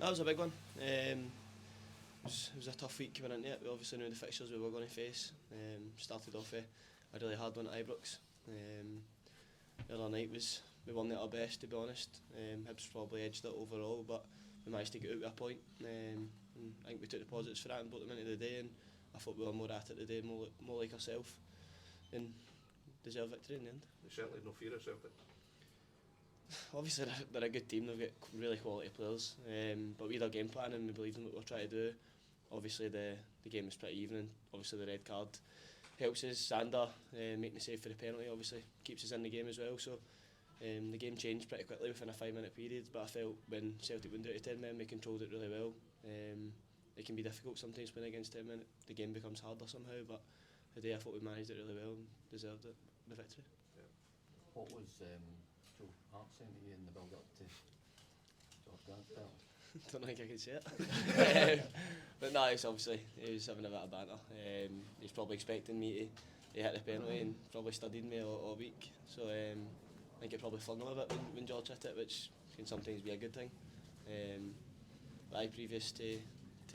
That was a big one. It was a tough week coming into it. We obviously knew the fixtures we were going to face. Started off with a really hard one at Ibrox. The other night we won it at our best, to be honest. Hibs probably edged it overall, but we managed to get out with a point. And I think we took the positives for that and brought them into the day, and I thought we were more at it today, more like ourselves, and deserved victory in the end. There's certainly no fear of Celtic. Obviously they're a good team, they've got really quality players, but we had our game plan and we believed in what we were trying to do. Obviously the game was pretty even, and obviously the red card helps us. Xander making the save for the penalty obviously keeps us in the game as well, so the game changed pretty quickly within a 5-minute period, but I felt when Celtic went down to 10 men we controlled it really well. It can be difficult sometimes playing against 10 men, the game becomes harder somehow, but today I thought we managed it really well and deserved it, the victory. Yeah. What was Joe Hart saying to you in the build up to George Grant's penalty? Don't think I can say it. But no, he was having a bit of banter. He's probably expecting me to hit the penalty and probably studied me all week. So I think it probably flung him a bit when George hit it, which can sometimes be a good thing. But previous to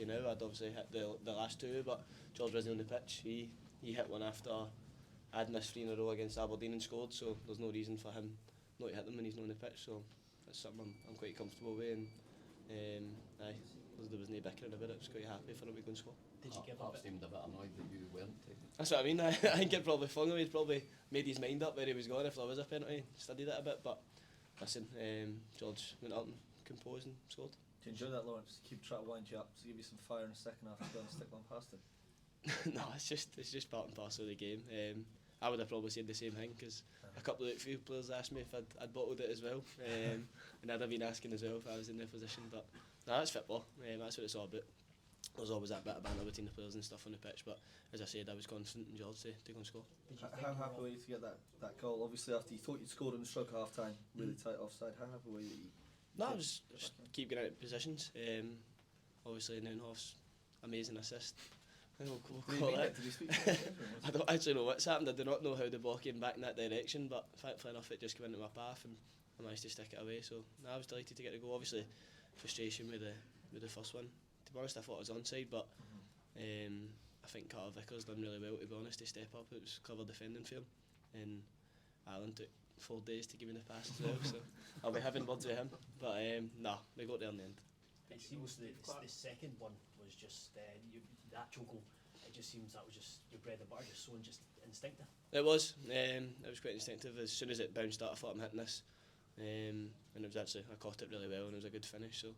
now, I'd obviously hit the last two, but George wasn't on the pitch. He hit one after I'd missed 3 in a row against Aberdeen and scored, so there's no reason for him not to hit them when he's not on the pitch. So that's something I'm quite comfortable with. And there was no bickering about it. I was quite happy for him to go and score. Did you give Hart seemed a bit annoyed that you weren't taking? That's what I mean. I think it probably flung him. He'd probably made his mind up where he was going if there was a penalty. Studied it a bit, but listen, George went up and composed and scored. Do you enjoy that, Lawrence? Keep trying to wind you up to give you some fire in the second half and stick one past him. No, it's just part and parcel of the game. I would have probably said the same thing because a couple of outfield players asked me if I'd bottled it as well, and I'd have been asking as well if I was in their position. But no, that's football. That's what it's all about. There's always that bit of banter between the players and stuff on the pitch, but as I said, I was confident in George to go and score. How happy were you to get that goal? Obviously, after you thought you'd scored in the stroke half time, really tight offside. How happy were you? No, I was just keep getting out of positions. Obviously, Neuenhoff's amazing assist. We'll call it. I don't actually know what's happened. I do not know how the ball came back in that direction, but thankfully enough it just came into my path and I managed to stick it away. So I was delighted to get the goal. Obviously, frustration with the first one. To be honest, I thought it was onside, but I think Carter Vickers done really well, to be honest, to step up. It was clever defending for him, and Alan took 4 days to give me the pass as well, so I'll be having words with him. But we got there in the end. It seems the second one was just the actual goal. It just seems that was just your bread and butter, just so just instinctive. It was quite instinctive. As soon as it bounced out, I thought I'm hitting this, and it was actually, I caught it really well and it was a good finish. So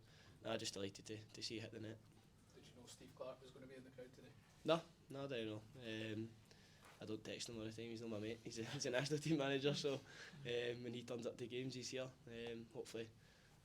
just delighted to see it hit the net. Did you know Steve Clark was going to be in the crowd today? No, I don't know. I don't text him all the time. He's not my mate. He's a national team manager, so when he turns up to games, he's here. Hopefully,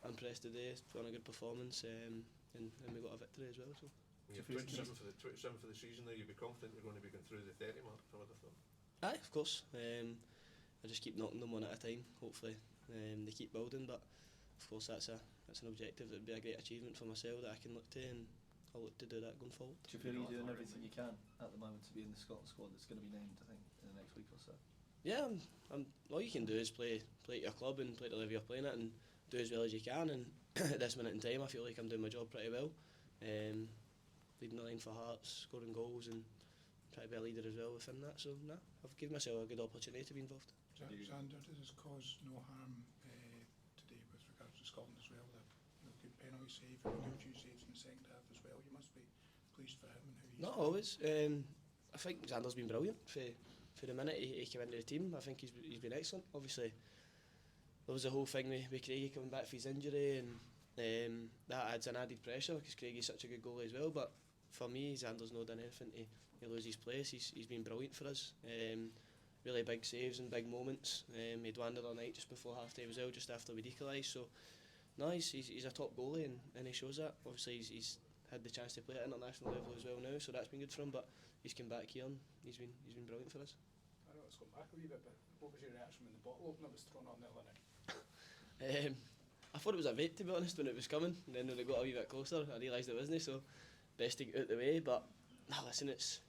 I'm impressed today. Put on a good performance, and we got a victory as well. So. You're 27 for the season now. You'd be confident you're going to be going through the 30 mark, I would have thought. Aye, of course. I just keep knocking them one at a time. Hopefully, they keep building. But of course, that's an objective. That would be a great achievement for myself that I can look to, and I'll look to do that going forward. Do you feel you're doing everything you can at the moment to be in the Scotland squad that's going to be named, I think, in the next week or so? Yeah, all you can do is play at your club and play at the level you're playing at, and do as well as you can. And at this minute in time, I feel like I'm doing my job pretty well. Leading the line for Hearts, scoring goals, and try to be a leader as well within that. So I've given myself a good opportunity to be involved. Xander, did this cause no harm today with regards to Scotland as well? The good penalty save and the good saves in the second half as well. You must be pleased for him and how he's. Not always. I think Xander's been brilliant for the minute he came into the team. I think he's been excellent. Obviously, there was the whole thing with Craigie coming back from his injury, and that adds an added pressure because Craigie's such a good goalie as well. But for me, Xander's not done anything to lose his place. He's been brilliant for us. Really big saves and big moments. He had one the other night just before half time as well, just after we'd equalised. So, he's a top goalie and he shows that. Obviously, he's had the chance to play at international level as well now, so that's been good for him. But he's come back here and he's been brilliant for us. I know it's gone back a wee bit, but what was your reaction when the bottle opener was thrown on the other night? I thought it was a vape, to be honest, when it was coming, and then when it got a wee bit closer I realised it wasn't, so best to get out the way. But listen, it's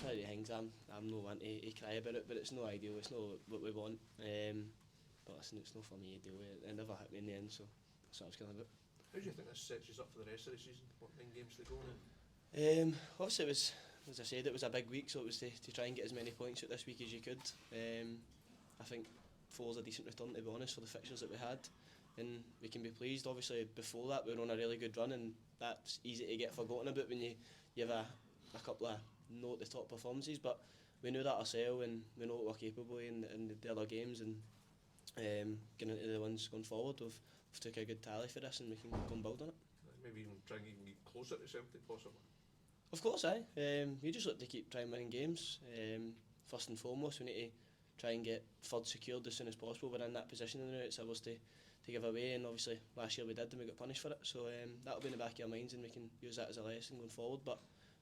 one of the things. I'm no one to cry about it, but it's no ideal, it's not what we want. But listen, it's not for me to deal with it. It never hit me in the end, so that's what I was going about. How do you think this sets you up for the rest of the season? What 9 games to go now? Obviously, it was, as I said, it was a big week, so it was to try and get as many points out this week as you could. I think 4's a decent return, to be honest, for the fixtures that we had, and we can be pleased. Obviously, before that, we were on a really good run, and that's easy to get forgotten about when you have a couple of not the top performances, but we knew that ourselves, and we know what we're capable in the other games, and getting into the ones going forward, we've took a good tally for this, and we can go and build on it. Maybe even try and get closer to Celtic, possibly. Of course, aye. We just look to keep trying winning games. First and foremost, we need to try and get third secured as soon as possible. We're in that position now. It's ours to give away, and obviously last year we did, and we got punished for it. So that'll be in the back of our minds, and we can use that as a lesson going forward. But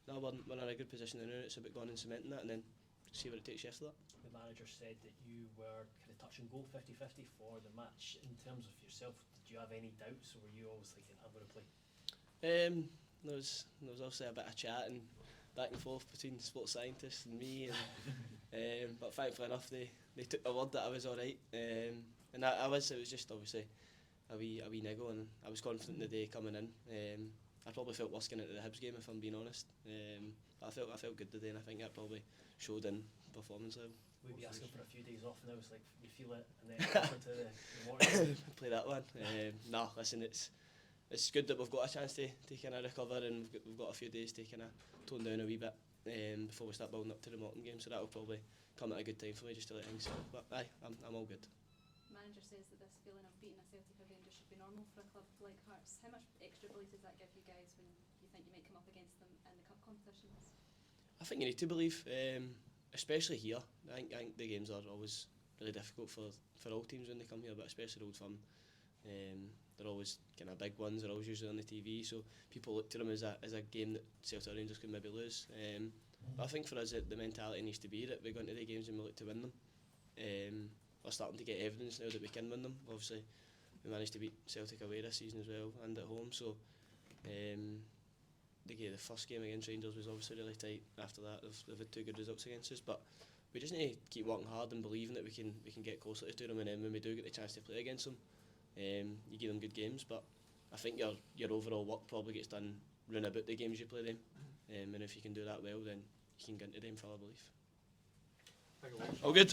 no, we're in a good position now. It's about going and cementing that, and then see where it takes you after that. The manager said that you were kind of touch and go 50-50 for the match. In terms of yourself, did you have any doubts, or were you always thinking, I'm going to play? There was obviously a bit of chat and back and forth between sports scientists and me, and but thankfully enough they took the word that I was alright, and it was just obviously a wee niggle, and I was confident the day coming in. I probably felt worse going into the Hibs game, if I'm being honest, but I felt good today, and I think that probably showed in performance level. We'd be asking for a few days off now, it's like you feel it, and then over to the morning. Play that one. No, listen, it's good that we've got a chance to kind of recover, and we've got a few days to kind of tone down a wee bit before we start building up to the Morton game, so that will probably come at a good time for me just to let things settle. But aye, I'm all good. The manager says that this feeling of beating a Celtic or Rangers should be normal for a club like Hearts. How much extra belief does that give you guys when you think you might come up against them in the cup competitions? I think you need to believe, especially here. I think the games are always really difficult for all teams when they come here, but especially Old Firm. They're always kind of big ones. They're always usually on the TV, so people look to them as a game that Celtic or Rangers could maybe lose. But I think for us, the mentality needs to be that we go into the games and we look to win them. We're starting to get evidence now that we can win them. Obviously, we managed to beat Celtic away this season as well, and at home. So the first game against Rangers was obviously really tight. After that, they've had 2 good results against us, but we just need to keep working hard and believing that we can get closer to them, and then when we do get the chance to play against them, you give them good games. But I think your overall work probably gets done round about the games you play them, and if you can do that well, then you can get into them full of belief. Thank you. All good.